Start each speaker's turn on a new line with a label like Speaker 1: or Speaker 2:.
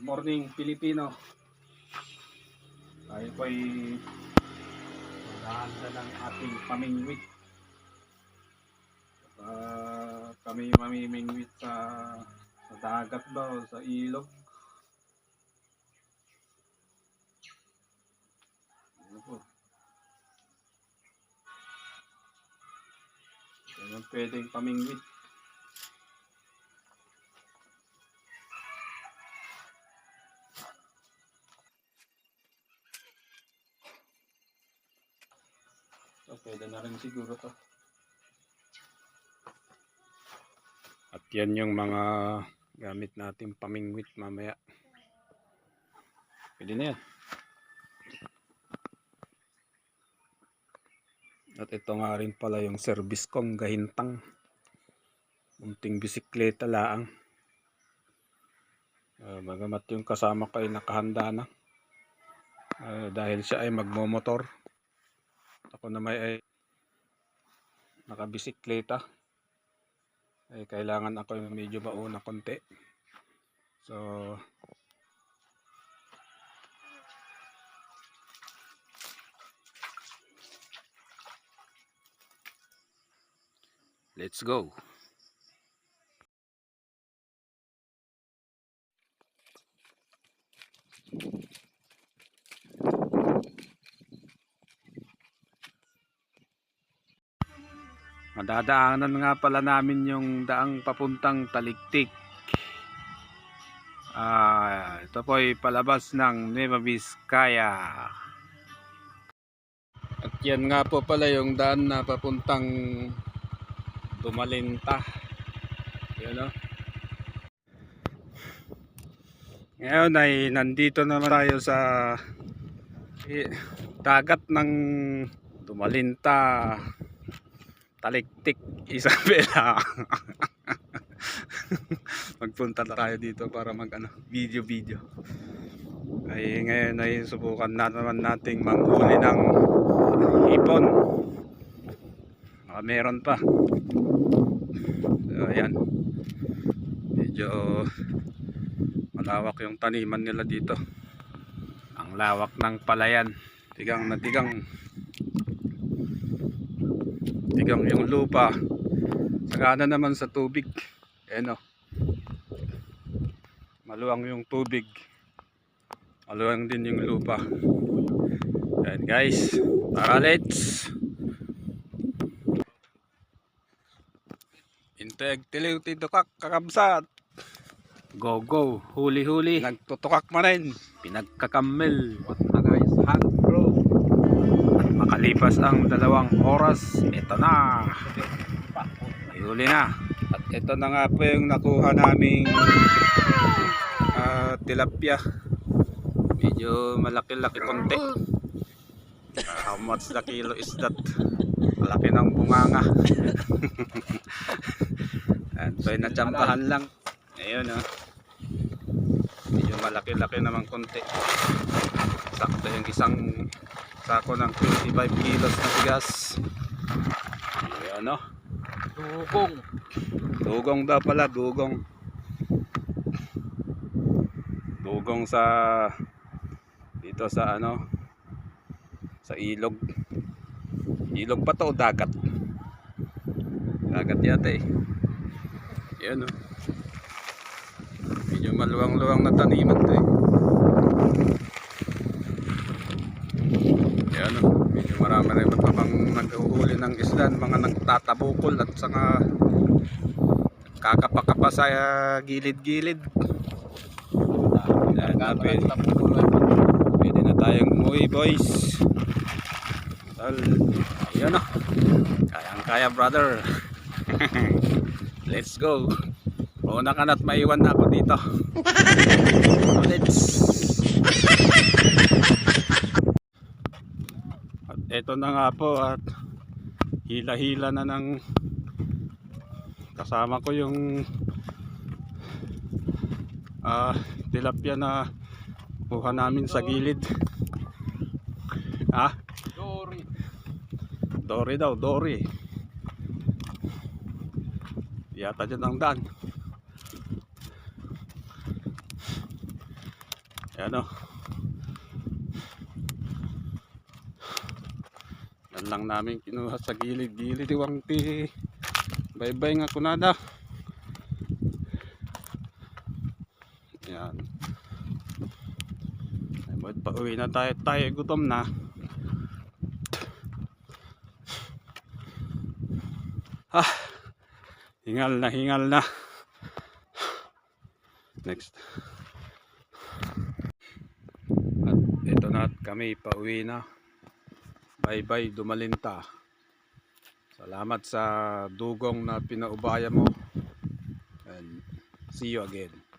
Speaker 1: Morning Pilipino. Tayo po ay maghahanda ng ating pamingwit. Kami mamimingwit sa dagat ba o sa ilog. Ano po? Ano pwedeng pamingwit? So, pwede na rin siguro to. At yan yung mga gamit natin pamingwit mamaya. Pwede na yan. At ito nga rin pala yung service kong gahintang. Munting bisikleta laang. Bagamat yung kasama ko ay nakahanda na. Dahil siya ay magmomotor. Ako naman ay nakabisikleta. Ay kailangan ako medyo mauna konti. So let's go. Madadaanan nga pala namin yung daang papuntang Taliktik. Ito po ay palabas ng Nueva Vizcaya. At yan nga po pala yung daan na papuntang Dumalinta. Yan o. Ngayon ay nandito naman tayo sa dagat ng Dumalinta, Taliktik, Isabela. Magpunta tayo dito para mag video. Ay ngayon ay subukan na naman nating manghuli ng hipon. Meron pa. So ayan. Medyo malawak yung taniman nila dito. Ang lawak ng palayan. Tigang na tigang. Tigang yung lupa. Sagana naman sa tubig. Ayan o. Maluwang yung tubig. Maluwang din yung lupa. Ayan guys. Tara let's. Integ tiliw tidukak kakabsat. Go go. Huli. Nagtutukak man rin. Pinagkakamil. What na guys. Hand bro. At makalipas ang 2 oras. Ito na. Huli na. At ito na nga po yung nakuha naming tilapia. Medyo malaki-laki konti. How much the kilo is that? Malaki ng bunganga. At so natsampahan lang. Ayun o. Medyo malaki-laki naman konti. Sakto yung isang sako ng 25 kilos na bigas. Ayun o. Dugong daw pala, dugong sa dito sa sa ilog ba to o dagat yata eh. Yan o, medyo maluwang-luwang na taniman to eh. Yan o, medyo marami rin pang naghuhuli ng isda, mga nagtatabukol at saka kakapakapa sa gilid-gilid. Pwede na tayong umuwi boys. Ayan o, kayang-kaya brother. Let's go. Una ka na't maiwan na ako dito. Let's. At eto na nga po at hila-hila na ng kasama ko yung tilapia na kuha namin sa gilid. Dory daw, dory. Yata dyan ang daan. Ayan o. Yan lang namin kinuha sa gilid-gilid. Iwang ti. Bye-bye nga kunada. Yan. Ay, pauwi na tayo. Tayo gutom na. Hingal na, hingal na. Next. At ito na at kami pauwi na. Bye bye Dumalinta. Salamat sa dugong na pinaubaya mo. And see you again.